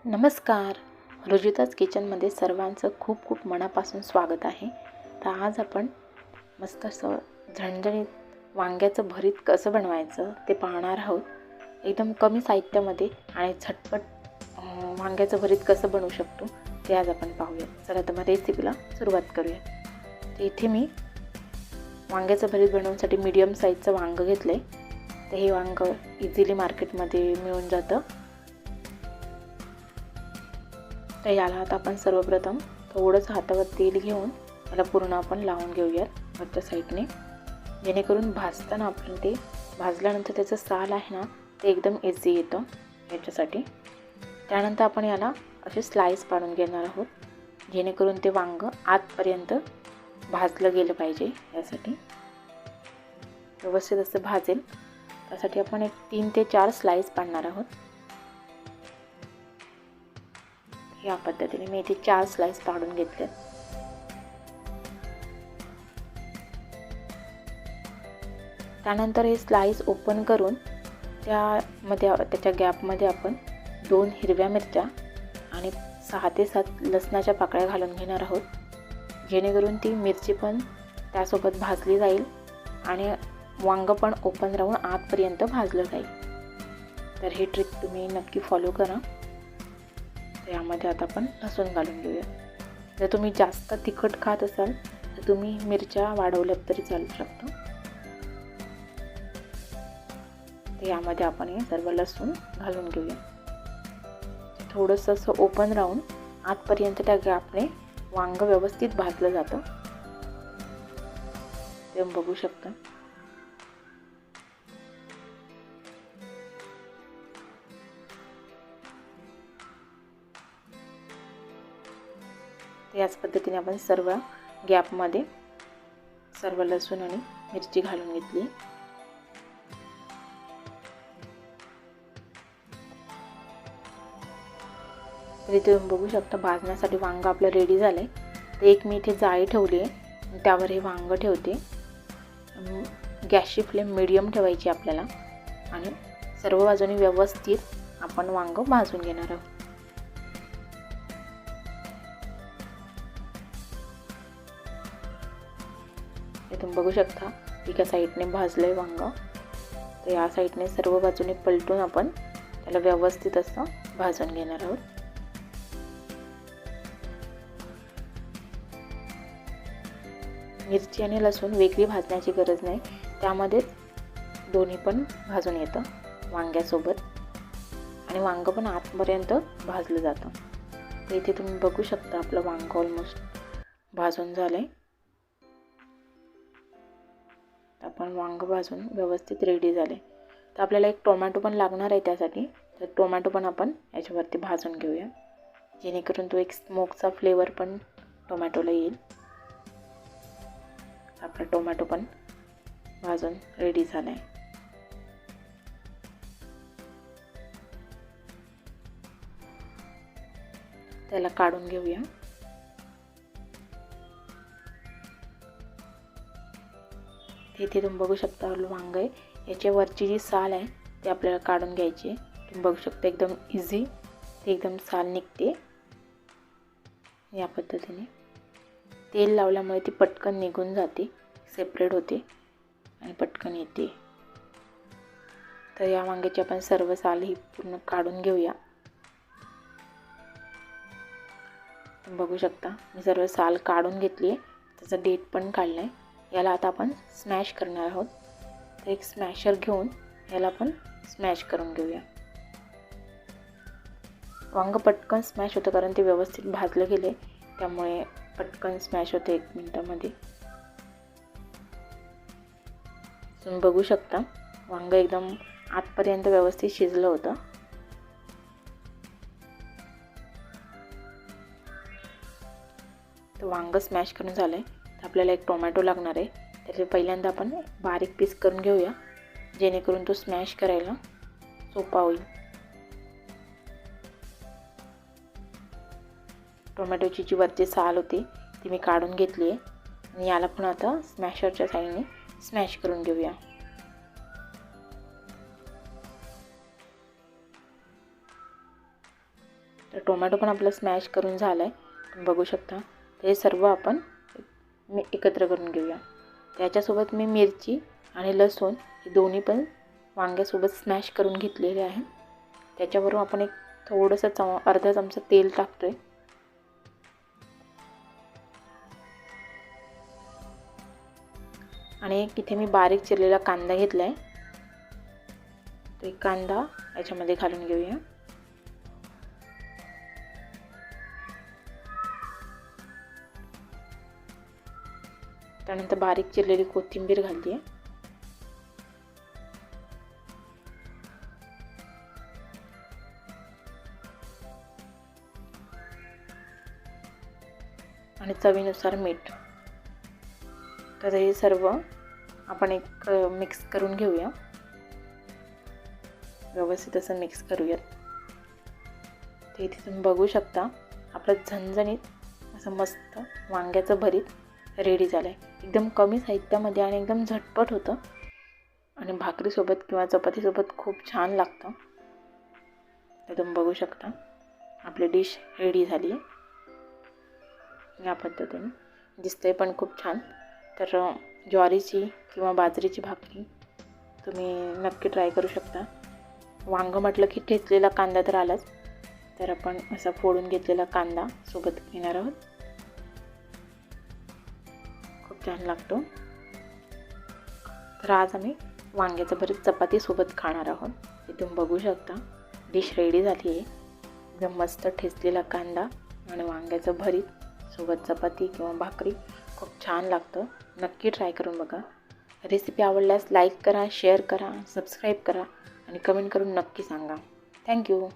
नमस्कार. रुजिताज किचनमध्ये सर्वांचं खूप खूप मनापासून स्वागत आहे. तर आज आपण मस्त असं झणझणीत वांग्याचं भरीत कसं बनवायचं ते पाहणार आहोत. एकदम कमी साहित्यामध्ये आणि झटपट वांग्याचं भरीत कसं बनवू शकतो ते आज आपण पाहूया. चला तर मग रेसिपीला सुरुवात करूया. तर इथे मी वांग्याचं भरीत बनवण्यासाठी मीडियम साईजचं वांगं घेतलं आहे. तर हे वांगं इझिली मार्केटमध्ये मिळून जातं. तर याला आता आपण सर्वप्रथम थोडंसं हातावर तेल घेऊन याला पूर्ण आपण लावून घेऊयात वरच्या साईडने, जेणेकरून भाजताना आपण ते भाजल्यानंतर त्याचं साल आहे ना ते एकदम इझी येतं याच्यासाठी. त्यानंतर आपण याला असे स्लाइस पाडून घेणार आहोत, जेणेकरून ते वांगं आतपर्यंत भाजलं गेलं पाहिजे. यासाठी व्यवस्थित असं भाजेल त्यासाठी आपण एक 3 ते 4 स्लाइस पाडणार आहोत. या पद्धतीने मी इथे 4 स्लाइस पाडून घेतले. त्यानंतर हे स्लाइस ओपन करून त्याच्या गॅपमध्ये आपण 2 हिरव्या मिरच्या आणि 6 ते 7 लसणाच्या पाकळ्या घालून घेणार आहोत, जेणेकरून ती मिरची पण त्यासोबत भाजली जाईल आणि वांग पण ओपन राहून आतपर्यंत भाजलं जाईल. तर ही ट्रिक तुम्ही नक्की फॉलो करा. यामध्ये आता आपण लसूण घालून घेऊया. जर तुम्ही जास्त तिखट खात असाल तर तुम्ही मिरच्या वाढवल्यात तरी चालू शकतं. तर यामध्ये आपण हे सर्व लसूण घालून घेऊया. थोडंसं असं ओपन राहून आतपर्यंत त्या गॅपने वांग व्यवस्थित भाजलं जातं. ते बघू शकता. याच पद्धतीने आपण सर्व गॅपमध्ये सर्व लसूण आणि मिरची घालून घेतली. तर इथे तुम्ही बघू शकता भाजण्यासाठी वांग आपलं रेडी झालंय. तर एक मी इथे जाळी ठेवली आहे, त्यावर हे वांग ठेवते. गॅसची फ्लेम मीडियम ठेवायची आपल्याला आणि सर्व बाजूनी व्यवस्थित आपण वांग भाजून घेणार आहोत. तुम्ही बघू शकता एका साईडने भाजलंय वांग. तर या साईडने सर्व बाजूने पलटून आपण त्याला व्यवस्थित असं भाजून घेणार आहोत. मिरची आणि लसूण वेगळी भाजण्याची गरज नाही, त्यामध्येच दोन्ही पण भाजून येतं वांग्यासोबत आणि वांग पण आतपर्यंत भाजलं जातं. तर इथे तुम्ही बघू शकता आपलं वांग ऑलमोस्ट भाजून झालंय. आपण वांग भाजून व्यवस्थित रेडी झाले. तर आपल्याला एक टोमॅटो पण लागणार आहे त्यासाठी. तर टोमॅटो पण आपण याच्यावरती भाजून घेऊया, जेणेकरून तो एक स्मोकचा फ्लेवर पण टोमॅटोला येईल. आपला टोमॅटो पण भाजून रेडी झाला आहे. त्याला काढून घेऊया. इथे तुम्ही बघू शकता वांग आहे, याच्या वरची जी साल आहे ती आपल्याला काढून घ्यायची आहे. तुम्ही बघू शकता एकदम इझी ते एकदम साल निघते. या पद्धतीने तेल लावल्यामुळे ती पटकन निघून जाते, सेपरेट होते आणि पटकन येते. तर या वांग्याची आपण सर्व साल ही पूर्ण काढून घेऊया. तुम्ही बघू शकता मी सर्व साल काढून घेतली आहे, त्याचा डेट पण काढला आहे. याला आता आपण स्मॅश करणार आहोत. तर एक स्मॅशर घेऊन याला आपण स्मॅश करून घेऊया. वांग पटकन स्मॅश होतं कारण ते व्यवस्थित भाजलं गेले, त्यामुळे पटकन स्मॅश होते 1 मिनिटामध्ये. तुम्ही बघू शकता वांग एकदम आतपर्यंत व्यवस्थित शिजलं होतं. तर वांग स्मॅश करून झालंय. तर आपल्याला एक टोमॅटो लागणार आहे. त्याचे पहिल्यांदा आपण बारीक पीस करून घेऊया, जेणेकरून तो स्मॅश करायला सोपा होईल. टोमॅटोची जी वरची साल होती ती मी काढून घेतली आहे आणि याला पण आता स्मॅशरच्या साहाय्याने स्मॅश करून घेऊया. तर टोमॅटो पण आपलं स्मॅश करून झालं आहे, तुम्ही बघू शकता. ते सर्व आपण एकत्र करून घेऊया. त्याच्यासोबत मी मिरची आणि लसूण हे दोन्ही पण वांग्यासोबत स्मॅश करून घेतलेले आहे. त्याच्यावरून आपण एक थोडंसं अर्धा चमचा तेल टाकतोय. आणि एक इथे मी बारीक चिरलेला कांदा घेतला आहे, तो एक कांदा याच्यामध्ये घालून घेऊया. त्यानंतर बारीक चिरलेली कोथिंबीर घालते आहे. आणि चवीनुसार मीठ. तर हे सर्व आपण एक मिक्स करून घेऊया. व्यवस्थित असं मिक्स करूयात. ते इथे तुम्ही बघू शकता आपलं झणझणीत असं मस्त वांग्याचं भरीत रेडी झालं आहे. एकदम कमी साहित्यामध्ये आणि एकदम झटपट होतं आणि भाकरीसोबत किंवा चपातीसोबत खूप छान लागतं. तर तुम्ही बघू शकता आपली डिश रेडी झाली आहे. या पद्धतीने दिसते पण खूप छान. तर ज्वारीची किंवा बाजरीची भाकरी तुम्ही नक्की ट्राय करू शकता. वांगं म्हटलं की ठेचलेला कांदा तर आलाच, तर आपण असा फोडून घेतलेला कांदा सोबत घेणार आहोत. खूप छान लागतो. तर आज आम्ही वांग्याचं भरीत चपातीसोबत खाणार आहोत. हे तुम्ही बघू शकता डिश रेडी झाली आहे. एकदम मस्त ठेचलेला कांदा आणि वांग्याचं भरीत सोबत चपाती किंवा भाकरी खूप छान लागतं. नक्की ट्राय करून बघा. रेसिपी आवडल्यास लाईक करा, शेअर करा, सबस्क्राईब करा आणि कमेंट करून नक्की सांगा. थँक्यू.